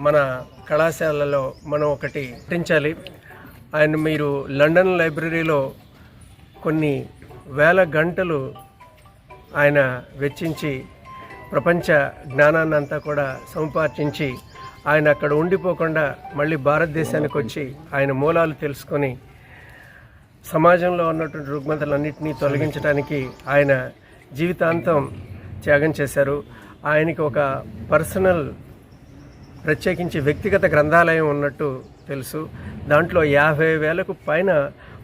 మన కళాశాలలో మనం ఒకటి గుర్తించాలి. ఆయన మీరు లండన్ లైబ్రరీలో కొన్ని వేల గంటలు ఆయన వెచ్చించి ప్రపంచ జ్ఞానాన్ని అంతా కూడా సముపార్జించి ఆయన అక్కడ ఉండిపోకుండా మళ్ళీ భారతదేశానికి వచ్చి ఆయన మూలాలు తెలుసుకొని సమాజంలో ఉన్నటువంటి రుగ్మతలన్నింటినీ తొలగించడానికి ఆయన జీవితాంతం త్యాగం చేశారు. ఆయనకి ఒక పర్సనల్ ప్రత్యేకించి వ్యక్తిగత గ్రంథాలయం ఉన్నట్టు తెలుసు. దాంట్లో 50,000కు పైన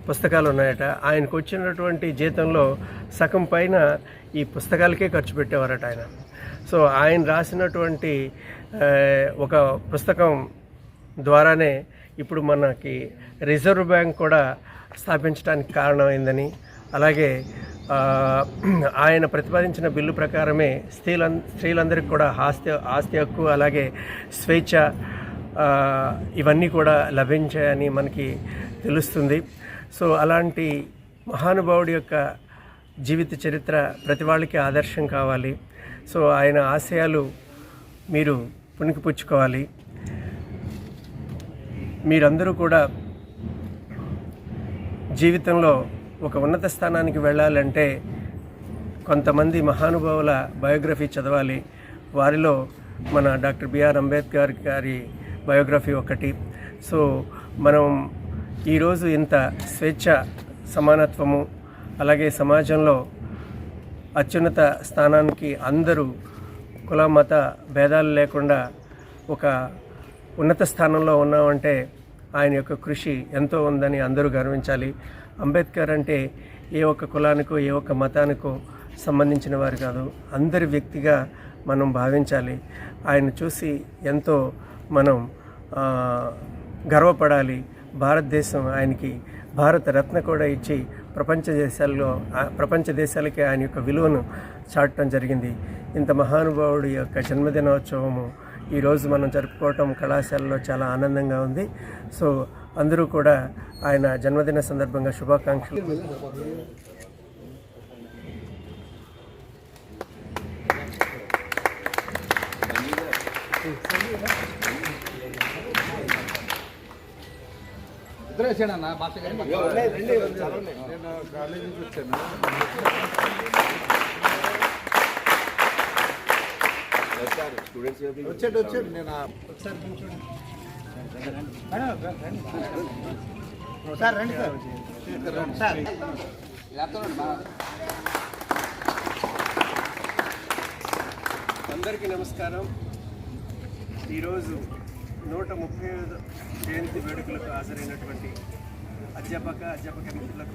పుస్తకాలు ఉన్నాయట. ఆయనకు వచ్చినటువంటి జీతంలో సగం పైన ఈ పుస్తకాలకే ఖర్చు పెట్టేవారట ఆయన. సో ఆయన రాసినటువంటి ఒక పుస్తకం ద్వారానే ఇప్పుడు మనకి రిజర్వ్ బ్యాంక్ కూడా స్థాపించడానికి కారణమైందని, అలాగే ఆయన ప్రతిపాదించిన బిల్లు ప్రకారమే స్త్రీలందరికీ కూడా ఆస్తి హక్కు, అలాగే స్వేచ్ఛ ఇవన్నీ కూడా లభించాయని మనకి తెలుస్తుంది. సో అలాంటి మహానుభావుడి యొక్క జీవిత చరిత్ర ప్రతి వాళ్ళకి ఆదర్శం కావాలి. సో ఆయన ఆశయాలు మీరు పుణికిపుచ్చుకోవాలి. మీరందరూ కూడా జీవితంలో ఒక ఉన్నత స్థానానికి వెళ్ళాలంటే కొంతమంది మహానుభావుల బయోగ్రఫీ చదవాలి. వారిలో మన డాక్టర్ బిఆర్ అంబేద్కర్ గారి బయోగ్రఫీ ఒకటి. సో మనం ఈరోజు ఇంత స్వేచ్ఛ, సమానత్వము, అలాగే సమాజంలో అత్యున్నత స్థానానికి అందరూ కుల మత భేదాలు లేకుండా ఒక ఉన్నత స్థానంలో ఉన్నామంటే ఆయన యొక్క కృషి ఎంతో ఉందని అందరూ గర్వించాలి. అంబేద్కర్ అంటే ఏ ఒక్క కులానికో ఏ ఒక్క మతానికో సంబంధించిన వారు కాదు, అందరి వ్యక్తిగా మనం భావించాలి. ఆయన చూసి ఎంతో మనం గర్వపడాలి. భారతదేశం ఆయనకి భారత రత్న కూడా ఇచ్చి ప్రపంచ దేశాలకి ఆయన యొక్క విలువను చాటడం జరిగింది. ఇంత మహానుభావుడి యొక్క జన్మదినోత్సవము ఈరోజు మనం జరుపుకోవటం కళాశాలలో చాలా ఆనందంగా ఉంది. సో అందరూ కూడా ఆయన జన్మదిన సందర్భంగా శుభాకాంక్షలు. వచ్చాడన్నా వచ్చాడు నేను సార్ రండి సార్. అందరికీ నమస్కారం. ఈరోజు 135వ జయంతి వేడుకలకు హాజరైనటువంటి అధ్యాపక మిత్రులకు,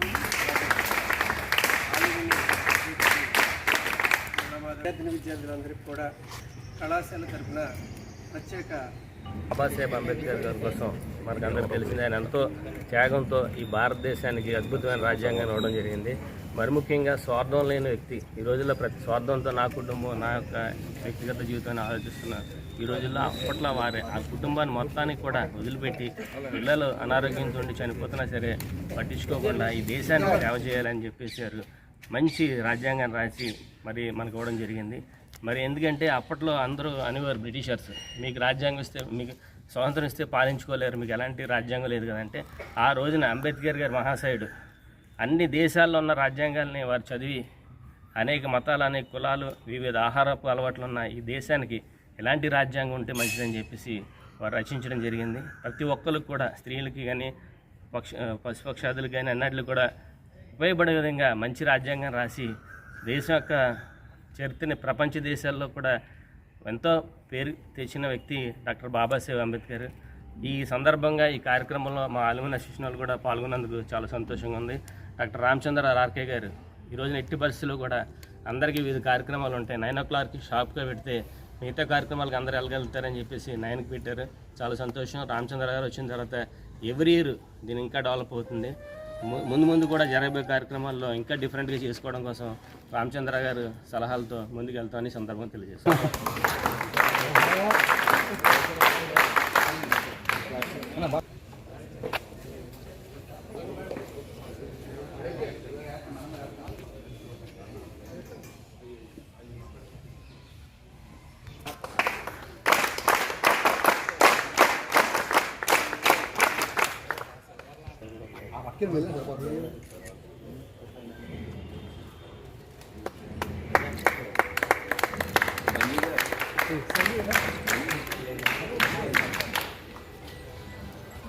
విద్యార్థులందరికీ కూడా కళాశాల తరఫున ప్రత్యేక బాబాసాహెబ్ అంబేద్కర్ గారి కోసం మనకందరికీ తెలిసింది. ఆయన ఎంతో త్యాగంతో ఈ భారతదేశానికి అద్భుతమైన రాజ్యాంగాన్ని ఇవ్వడం జరిగింది. మరి ముఖ్యంగా స్వార్థం లేని వ్యక్తి. ఈ రోజుల్లో ప్రతి స్వార్థంతో నా కుటుంబం, నా యొక్క వ్యక్తిగత జీవితాన్ని ఆలోచిస్తున్నారు. ఈ రోజుల్లో అప్పట్లో ఆ కుటుంబాన్ని మొత్తానికి కూడా వదిలిపెట్టి పిల్లలు అనారోగ్యంతో ఉండి చనిపోతున్నా సరే పట్టించుకోకుండా ఈ దేశానికి సేవ చేయాలని చెప్పేసారు. మంచి రాజ్యాంగాన్ని రాసి మరి మనకు ఇవ్వడం జరిగింది. మరి ఎందుకంటే అప్పట్లో అందరూ అనేవారు బ్రిటిషర్స్, మీకు రాజ్యాంగం ఇస్తే, మీకు స్వాతంత్రం ఇస్తే పాలించుకోలేరు, మీకు ఎలాంటి రాజ్యాంగం లేదు కదంటే, ఆ రోజున అంబేద్కర్ గారు మహాశయుడు అన్ని దేశాల్లో ఉన్న రాజ్యాంగాల్ని వారు చదివి అనేక మతాలు, అనేక కులాలు, వివిధ ఆహారపు అలవాట్లు ఉన్న ఈ దేశానికి ఎలాంటి రాజ్యాంగం ఉంటే మంచిదని చెప్పేసి వారు రచించడం జరిగింది. ప్రతి ఒక్కరికి కూడా, స్త్రీలకి కానీ పశుపక్షాదులకు కానీ అన్నిటికి కూడా ఉపయోగపడే విధంగా మంచి రాజ్యాంగం రాసి దేశం యొక్క చరిత్రని ప్రపంచ దేశాల్లో కూడా ఎంతో పేరు తెచ్చిన వ్యక్తి డాక్టర్ బాబాసాహెబ్ అంబేద్కర్. ఈ సందర్భంగా ఈ కార్యక్రమంలో మా అలుమిని అసోసియేషన్ కూడా పాల్గొన్నందుకు చాలా సంతోషంగా ఉంది. డాక్టర్ రామచంద్ర ఆర్కే గారు ఈరోజున ఎట్టి పరిస్థితుల్లో కూడా అందరికీ వివిధ కార్యక్రమాలు ఉంటాయి, 9 o'clockకి షాప్గా పెడితే మిగతా కార్యక్రమాలకు అందరూ వెళ్ళగలుగుతారని చెప్పేసి 9కి పెట్టారు. చాలా సంతోషం. రామచంద్ర గారు వచ్చిన తర్వాత ఎవ్రీ ఇయర్ దీని ఇంకా డెవలప్ అవుతుంది. ముందు కూడా జరగబోయే కార్యక్రమాల్లో ఇంకా డిఫరెంట్గా చేసుకోవడం కోసం రామచంద్ర గారు సలహాలతో ముందుకు వెళ్తామని సందర్భంగా తెలియజేస్తాం.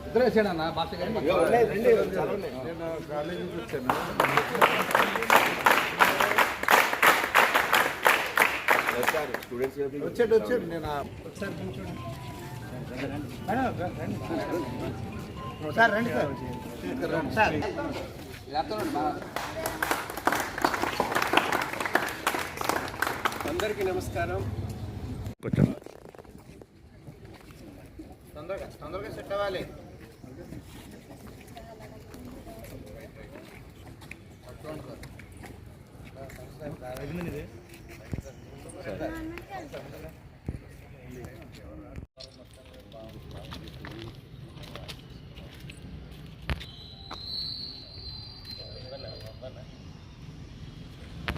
ఇద్దరు వచ్చాడన్న భాష నేను కాలేజీ నుంచి వచ్చాను. వచ్చాడు నేను సార్ రండి సార్ అందరికీ నమస్కారం. తొందరగా సెట్ అవ్వాలి.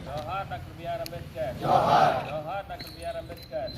జోహార్ డాక్టర్ బిఆర్ అంబేద్కర్. జోహార్ డాక్టర్ బిఆర్ అంబేద్కర్.